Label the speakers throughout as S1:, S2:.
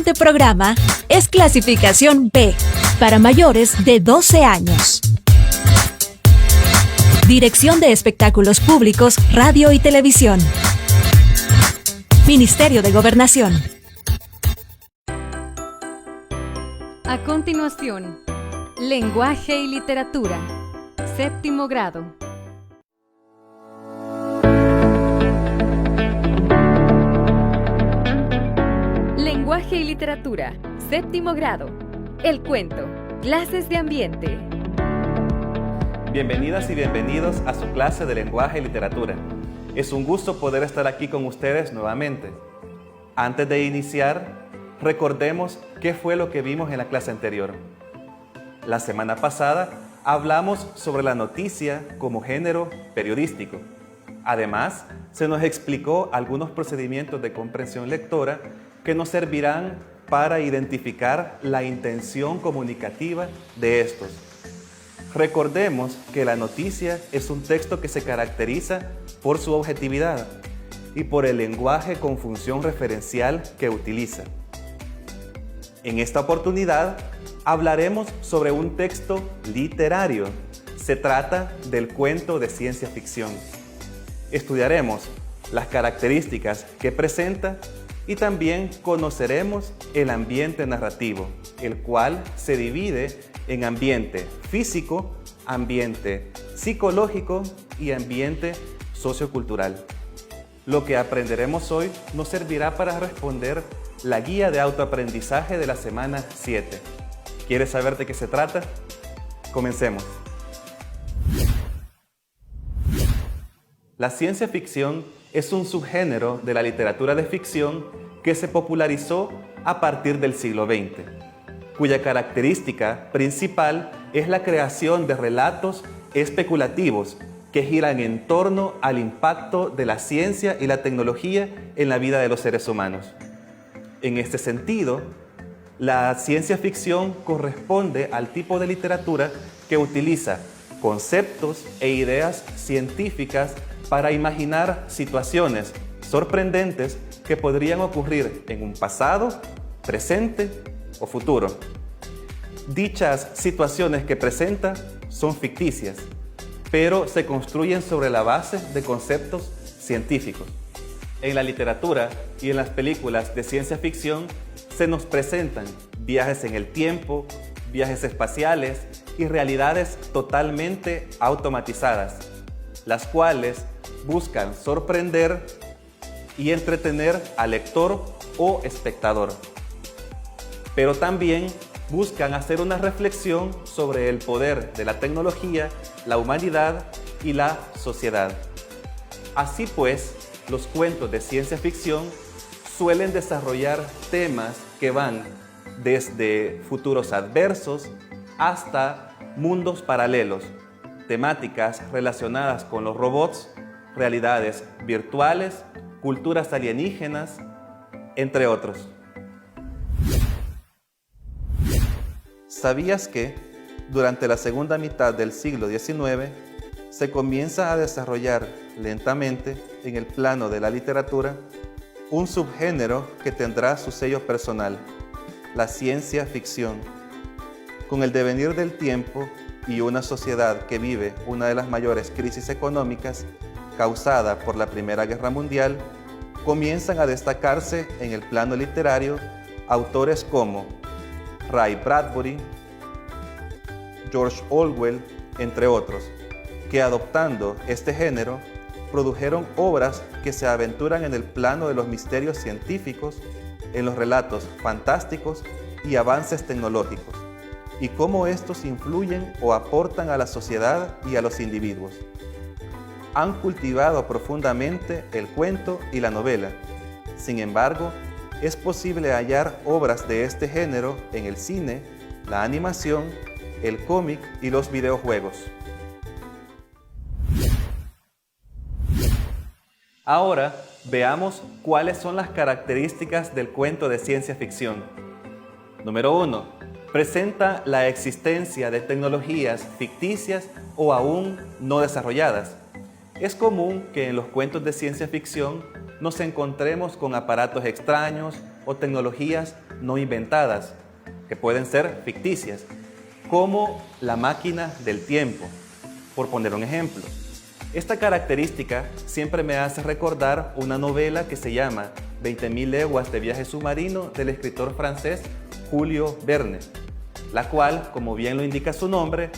S1: Este programa es clasificación B para mayores de 12 años. Dirección de Espectáculos Públicos, Radio y Televisión. Ministerio de Gobernación.
S2: A continuación, Lenguaje y Literatura, séptimo grado. Lenguaje y Literatura, séptimo grado. El cuento, clases de ambiente.
S3: Bienvenidas y bienvenidos a su clase de Lenguaje y Literatura. Es un gusto poder estar aquí con ustedes nuevamente. Antes de iniciar, recordemos qué fue lo que vimos en la clase anterior. La semana pasada hablamos sobre la noticia como género periodístico. Además, se nos explicó algunos procedimientos de comprensión lectora que nos servirán para identificar la intención comunicativa de estos. Recordemos que la noticia es un texto que se caracteriza por su objetividad y por el lenguaje con función referencial que utiliza. En esta oportunidad hablaremos sobre un texto literario. Se trata del cuento de ciencia ficción. Estudiaremos las características que presenta y también conoceremos el ambiente narrativo, el cual se divide en ambiente físico, ambiente psicológico y ambiente sociocultural. Lo que aprenderemos hoy nos servirá para responder la guía de autoaprendizaje de la semana 7. ¿Quieres saber de qué se trata? Comencemos. La ciencia ficción es un subgénero de la literatura de ficción que se popularizó a partir del siglo XX, cuya característica principal es la creación de relatos especulativos que giran en torno al impacto de la ciencia y la tecnología en la vida de los seres humanos. En este sentido, la ciencia ficción corresponde al tipo de literatura que utiliza conceptos e ideas científicas para imaginar situaciones sorprendentes que podrían ocurrir en un pasado, presente o futuro. Dichas situaciones que presenta son ficticias, pero se construyen sobre la base de conceptos científicos. En la literatura y en las películas de ciencia ficción se nos presentan viajes en el tiempo, viajes espaciales y realidades totalmente automatizadas, las cuales buscan sorprender y entretener al lector o espectador. Pero también buscan hacer una reflexión sobre el poder de la tecnología, la humanidad y la sociedad. Así pues, los cuentos de ciencia ficción suelen desarrollar temas que van desde futuros adversos hasta mundos paralelos, temáticas relacionadas con los robots, realidades virtuales, culturas alienígenas, entre otros. ¿Sabías que durante la segunda mitad del siglo XIX se comienza a desarrollar lentamente en el plano de la literatura un subgénero que tendrá su sello personal, la ciencia ficción? Con el devenir del tiempo y una sociedad que vive una de las mayores crisis económicas causada por la Primera Guerra Mundial, comienzan a destacarse en el plano literario autores como Ray Bradbury, George Orwell, entre otros, que adoptando este género, produjeron obras que se aventuran en el plano de los misterios científicos, en los relatos fantásticos y avances tecnológicos, y cómo estos influyen o aportan a la sociedad y a los individuos. Han cultivado profundamente el cuento y la novela. Sin embargo, es posible hallar obras de este género en el cine, la animación, el cómic y los videojuegos. Ahora veamos cuáles son las características del cuento de ciencia ficción. Número 1. Presenta la existencia de tecnologías ficticias o aún no desarrolladas. Es común que en los cuentos de ciencia ficción nos encontremos con aparatos extraños o tecnologías no inventadas, que pueden ser ficticias, como La máquina del tiempo, por poner un ejemplo. Esta característica siempre me hace recordar una novela que se llama 20.000 leguas de viaje submarino del escritor francés Julio Verne, la cual, como bien lo indica su nombre,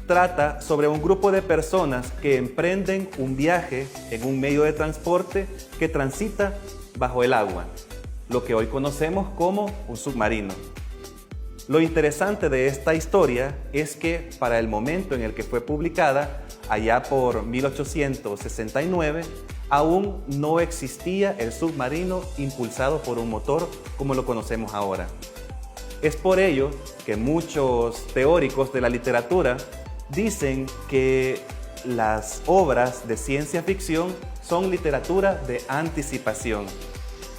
S3: trata sobre un grupo de personas que emprenden un viaje en un medio de transporte que transita bajo el agua, lo que hoy conocemos como un submarino. Lo interesante de esta historia es que para el momento en el que fue publicada, allá por 1869, aún no existía el submarino impulsado por un motor como lo conocemos ahora. Es por ello que muchos teóricos de la literatura dicen que las obras de ciencia ficción son literatura de anticipación,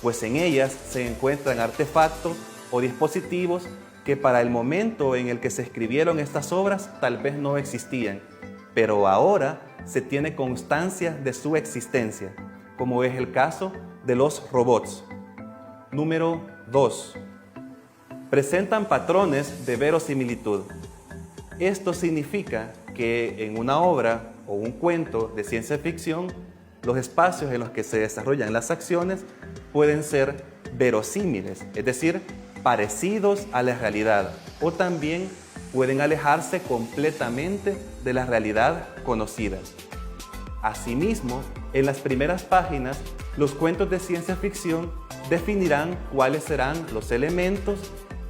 S3: pues en ellas se encuentran artefactos o dispositivos que para el momento en el que se escribieron estas obras tal vez no existían, pero ahora se tiene constancia de su existencia, como es el caso de los robots. Número 2. Presentan patrones de verosimilitud. Esto significa que en una obra o un cuento de ciencia ficción, los espacios en los que se desarrollan las acciones pueden ser verosímiles, es decir, parecidos a la realidad, o también pueden alejarse completamente de la realidad conocida. Asimismo, en las primeras páginas, los cuentos de ciencia ficción definirán cuáles serán los elementos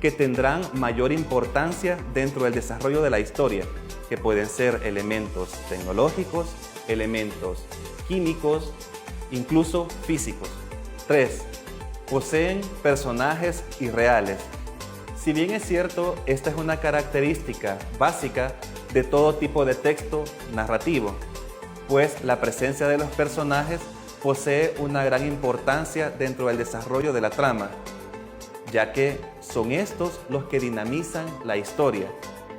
S3: que tendrán mayor importancia dentro del desarrollo de la historia, que pueden ser elementos tecnológicos, elementos químicos, incluso físicos. 3. Poseen personajes irreales. Si bien es cierto, esta es una característica básica de todo tipo de texto narrativo, pues la presencia de los personajes posee una gran importancia dentro del desarrollo de la trama, ya que son estos los que dinamizan la historia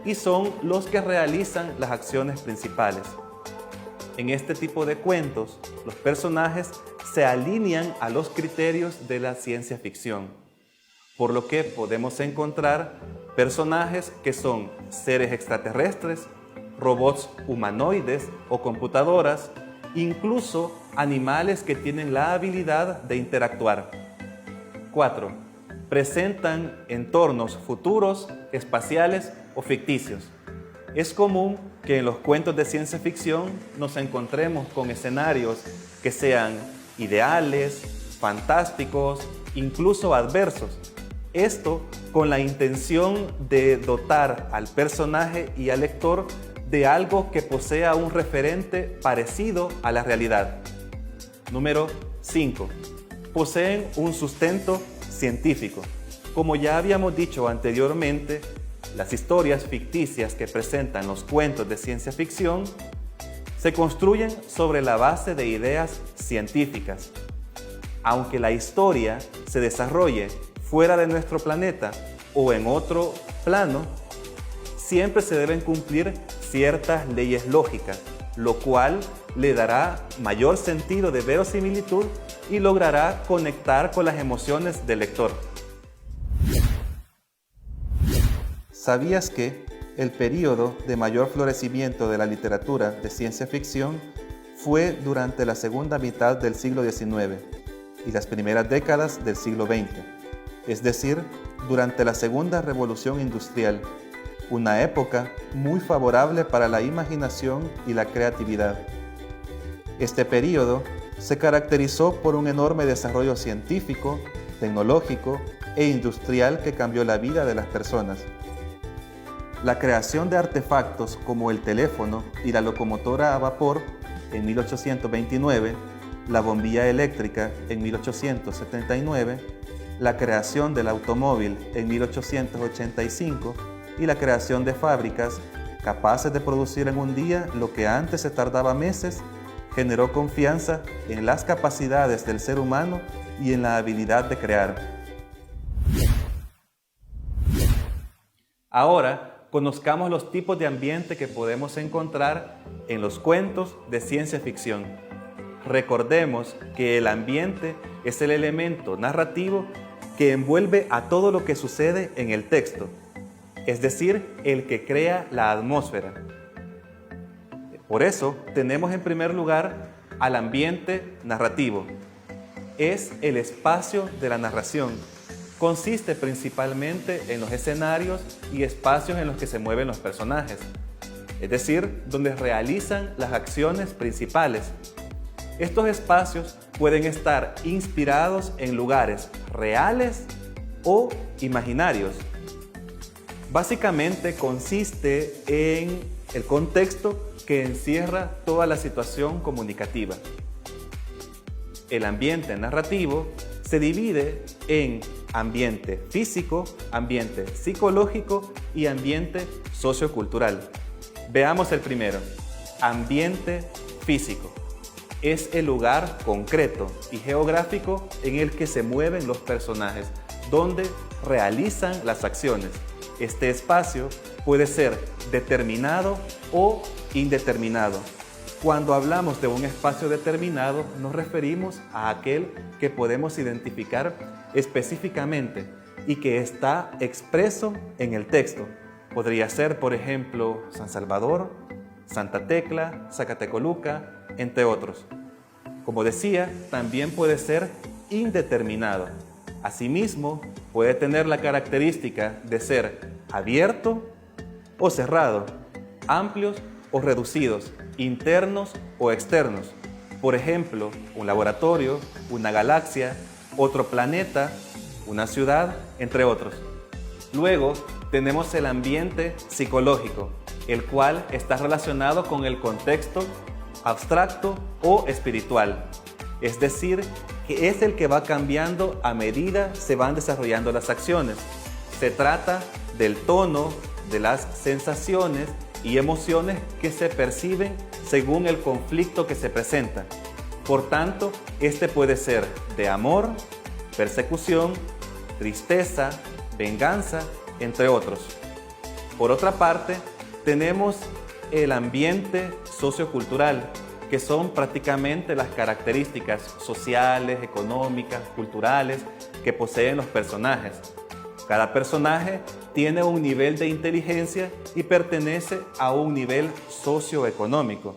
S3: y son los que realizan las acciones principales. En este tipo de cuentos, los personajes se alinean a los criterios de la ciencia ficción, por lo que podemos encontrar personajes que son seres extraterrestres, robots humanoides o computadoras, incluso animales que tienen la habilidad de interactuar. 4. Presentan entornos futuros, espaciales o ficticios. Es común que en los cuentos de ciencia ficción nos encontremos con escenarios que sean ideales, fantásticos, incluso adversos. Esto con la intención de dotar al personaje y al lector de algo que posea un referente parecido a la realidad. Número 5. Poseen un sustento científico. Como ya habíamos dicho anteriormente, las historias ficticias que presentan los cuentos de ciencia ficción se construyen sobre la base de ideas científicas. Aunque la historia se desarrolle fuera de nuestro planeta o en otro plano, siempre se deben cumplir ciertas leyes lógicas, lo cual le dará mayor sentido de verosimilitud y logrará conectar con las emociones del lector. ¿Sabías que el período de mayor florecimiento de la literatura de ciencia ficción fue durante la segunda mitad del siglo XIX y las primeras décadas del siglo XX? Es decir, durante la Segunda Revolución Industrial, una época muy favorable para la imaginación y la creatividad. Este período se caracterizó por un enorme desarrollo científico, tecnológico e industrial que cambió la vida de las personas. La creación de artefactos como el teléfono y la locomotora a vapor en 1829, la bombilla eléctrica en 1879, la creación del automóvil en 1885 y la creación de fábricas capaces de producir en un día lo que antes se tardaba meses, generó confianza en las capacidades del ser humano y en la habilidad de crear. Ahora, conozcamos los tipos de ambiente que podemos encontrar en los cuentos de ciencia ficción. Recordemos que el ambiente es el elemento narrativo que envuelve a todo lo que sucede en el texto, es decir, el que crea la atmósfera. Por eso tenemos en primer lugar al ambiente narrativo. Es el espacio de la narración. Consiste principalmente en los escenarios y espacios en los que se mueven los personajes, es decir, donde realizan las acciones principales. Estos espacios pueden estar inspirados en lugares reales o imaginarios. Básicamente consiste en el contexto que encierra toda la situación comunicativa. El ambiente narrativo se divide en ambiente físico, ambiente psicológico y ambiente sociocultural. Veamos el primero, ambiente físico. Es el lugar concreto y geográfico en el que se mueven los personajes, donde realizan las acciones. Este espacio puede ser determinado o indeterminado. Cuando hablamos de un espacio determinado, nos referimos a aquel que podemos identificar específicamente y que está expreso en el texto. Podría ser, por ejemplo, San Salvador, Santa Tecla, Zacatecoluca, entre otros. Como decía, también puede ser indeterminado. Asimismo, puede tener la característica de ser abierto o cerrado, amplios o reducidos, internos o externos. Por ejemplo, un laboratorio, una galaxia, otro planeta, una ciudad, entre otros. Luego, tenemos el ambiente psicológico, el cual está relacionado con el contexto abstracto o espiritual. Es decir, que es el que va cambiando a medida se van desarrollando las acciones. Se trata del tono, de las sensaciones y emociones que se perciben según el conflicto que se presenta. Por tanto, este puede ser de amor, persecución, tristeza, venganza, entre otros. Por otra parte, tenemos el ambiente sociocultural, que son prácticamente las características sociales, económicas, culturales que poseen los personajes. Cada personaje tiene un nivel de inteligencia y pertenece a un nivel socioeconómico.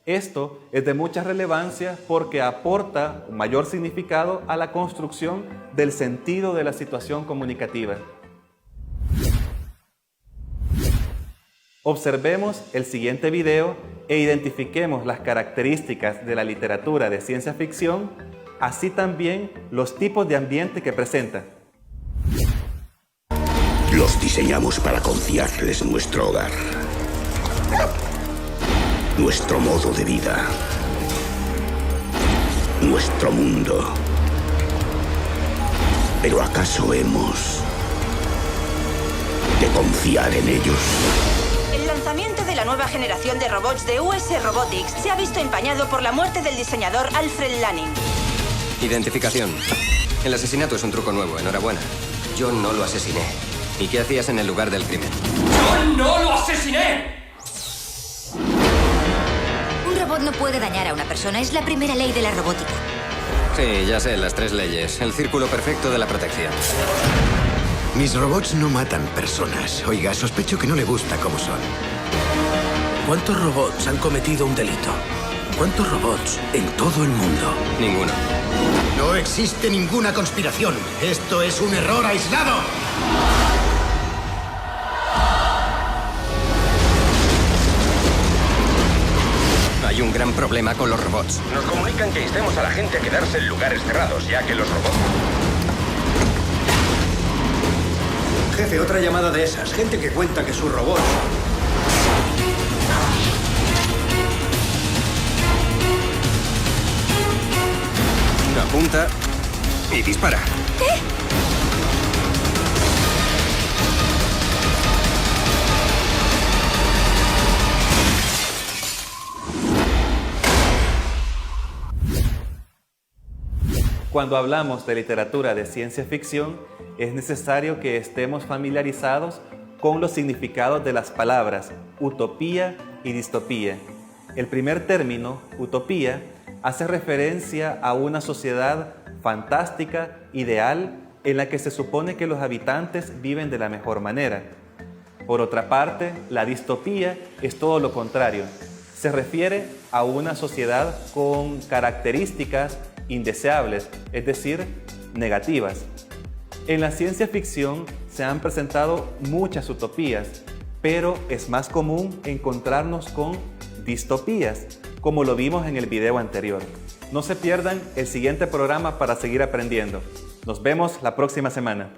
S3: Esto es de mucha relevancia porque aporta un mayor significado a la construcción del sentido de la situación comunicativa. Observemos el siguiente video e identifiquemos las características de la literatura de ciencia ficción, así también los tipos de ambiente que presenta.
S4: Los diseñamos para confiarles nuestro hogar, nuestro modo de vida, nuestro mundo. ¿Pero acaso hemos de confiar en ellos?
S5: El lanzamiento de la nueva generación de robots de US Robotics se ha visto empañado por la muerte del diseñador Alfred Lanning.
S6: Identificación. El asesinato es un truco nuevo, enhorabuena. Yo no lo asesiné. ¿Y qué hacías en el lugar del crimen?
S7: ¡Yo no lo asesiné!
S8: Un robot no puede dañar a una persona. Es la primera ley de la robótica.
S6: Sí, ya sé, las 3 leyes. El círculo perfecto de la protección.
S4: Mis robots no matan personas. Oiga, sospecho que no le gusta cómo son.
S7: ¿Cuántos robots han cometido un delito? ¿Cuántos robots en todo el mundo?
S6: Ninguno.
S4: No existe ninguna conspiración. Esto es un error aislado.
S6: Hay un gran problema con los robots.
S9: Nos comunican que instemos a la gente a quedarse en lugares cerrados, ya que los robots...
S7: Jefe, otra llamada de esas. Gente que cuenta que sus robots...
S6: Apunta y dispara.
S3: Cuando hablamos de literatura de ciencia ficción, es necesario que estemos familiarizados con los significados de las palabras utopía y distopía. El primer término, utopía, hace referencia a una sociedad fantástica, ideal en la que se supone que los habitantes viven de la mejor manera. Por otra parte, la distopía es todo lo contrario. Se refiere a una sociedad con características indeseables, es decir, negativas. En la ciencia ficción se han presentado muchas utopías, pero es más común encontrarnos con distopías, como lo vimos en el video anterior. No se pierdan el siguiente programa para seguir aprendiendo. Nos vemos la próxima semana.